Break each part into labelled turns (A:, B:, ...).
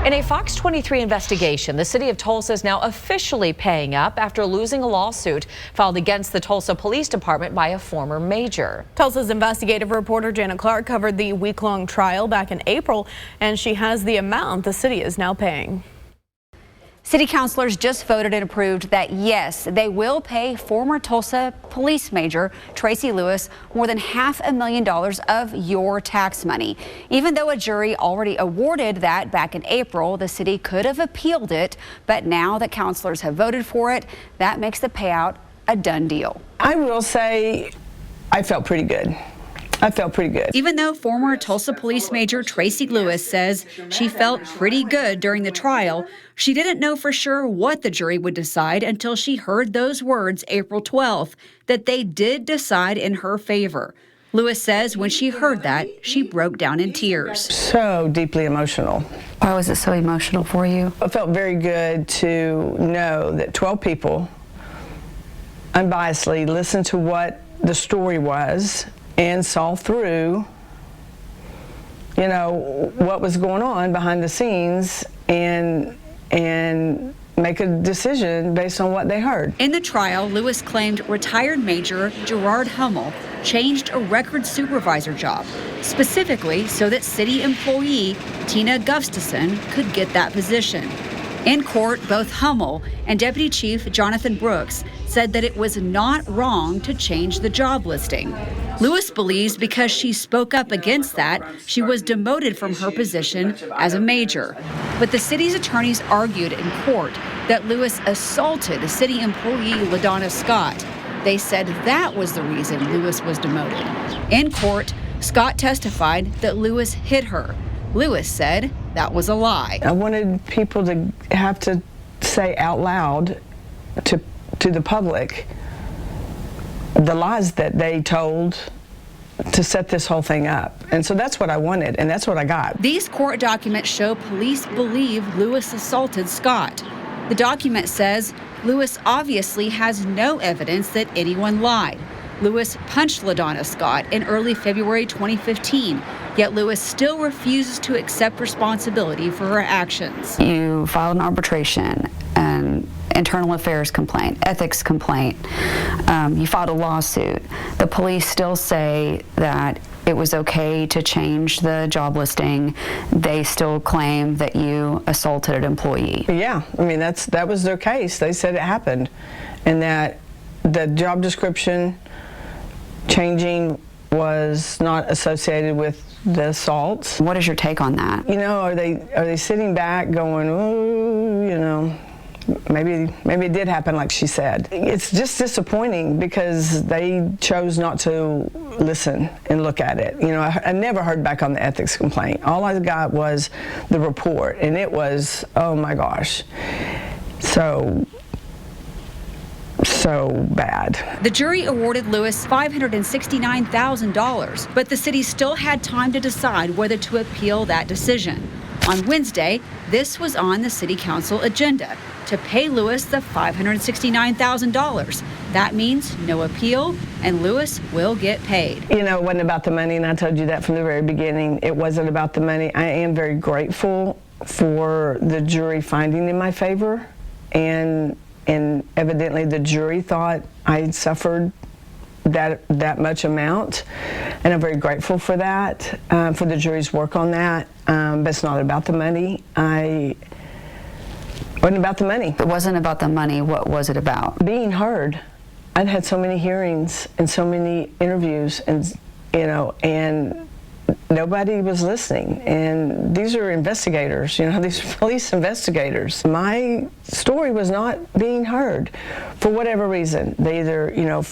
A: In a FOX23 investigation, the city of Tulsa is now officially paying up after losing a lawsuit filed against the Tulsa Police Department by a former major.
B: Tulsa's investigative reporter Janet Clark covered the week-long trial back in April, and she has the amount the city is now paying.
C: City councilors just voted and approved that, yes, they will pay former Tulsa Police Major Tracie Lewis more than $500,000 of your tax money. Even though a jury already awarded that back in April, the city could have appealed it, but now that councilors have voted for it, that makes the payout a done deal.
D: I will say I felt pretty good. I felt pretty good.
C: Even though former Tulsa Police Major Tracie Lewis says she felt pretty good during the trial, she didn't know for sure what the jury would decide until she heard those words April 12th, that they did decide in her favor. Lewis says when she heard that, she broke down in tears.
D: So deeply emotional.
C: Why was it so emotional for you?
D: It felt very good to know that 12 people unbiasedly listened to what the story was and saw through, you know, what was going on behind the scenes and make a decision based on what they heard.
C: In the trial, Lewis claimed retired Major Gerard Hummel changed a record supervisor job, specifically so that city employee Tina Gustafson could get that position. In court, both Hummel and Deputy Chief Jonathan Brooks said that it was not wrong to change the job listing. Lewis believes because she spoke up against that, she was demoted from her position as a major. But the city's attorneys argued in court that Lewis assaulted city employee LaDonna Scott. They said that was the reason Lewis was demoted. In court, Scott testified that Lewis hit her. Lewis said that was a lie.
D: I wanted people to have to say out loud to the public the lies that they told to set this whole thing up. And so that's what I wanted, and that's what I got.
C: These court documents show police believe Lewis assaulted Scott. The document says Lewis obviously has no evidence that anyone lied. Lewis punched LaDonna Scott in early February 2015, yet Lewis still refuses to accept responsibility for her actions.
E: You filed an arbitration, an internal affairs complaint, ethics complaint. You filed a lawsuit. The police still say that it was okay to change the job listing. They still claim that you assaulted an employee.
D: Yeah, I mean, that was their case. They said it happened, and that the job description changing was not associated with the assaults.
E: What is your take on that?
D: You know, are they sitting back going, ooh, you know, maybe it did happen like she said. It's just disappointing because they chose not to listen and look at it. You know, I never heard back on the ethics complaint. All I got was the report, and it was, oh my gosh, so bad.
C: The jury awarded Lewis $569,000, but the city still had time to decide whether to appeal that decision. On Wednesday, this was on the city council agenda, to pay Lewis the $569,000. That means no appeal, and Lewis will get paid.
D: You know, it wasn't about the money, and I told you that from the very beginning. It wasn't about the money. I am very grateful for the jury finding in my favor, and evidently the jury thought I had suffered that much amount, and I'm very grateful for that, for the jury's work on that. But it's not about the money. It wasn't about the money.
E: It wasn't about the money. What was it about?
D: Being heard. I'd had so many hearings and so many interviews, and you know, and nobody was listening. And these are investigators, you know, these are police investigators. My story was not being heard for whatever reason. They either, you know,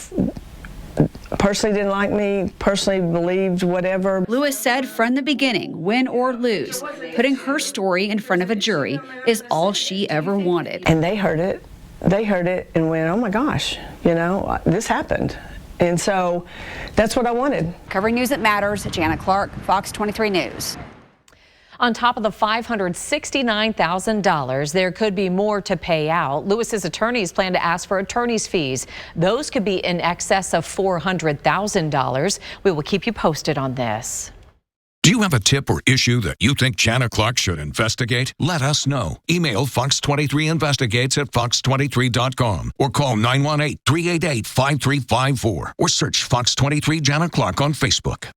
D: personally didn't like me, personally believed whatever.
C: Lewis said from the beginning, win or lose, putting her story in front of a jury is all she ever wanted.
D: And they heard it. They heard it and went, oh my gosh, you know, this happened. And so that's what I wanted.
C: Covering news that matters, Janet Clark, Fox 23 News.
A: On top of the $569,000, there could be more to pay out. Lewis's attorneys plan to ask for attorney's fees. Those could be in excess of $400,000. We will keep you posted on this.
F: Do you have a tip or issue that you think Jana Clark should investigate? Let us know. Email FOX23 Investigates at fox23.com or call 918-388-5354 or search Fox 23 Jana Clark on Facebook.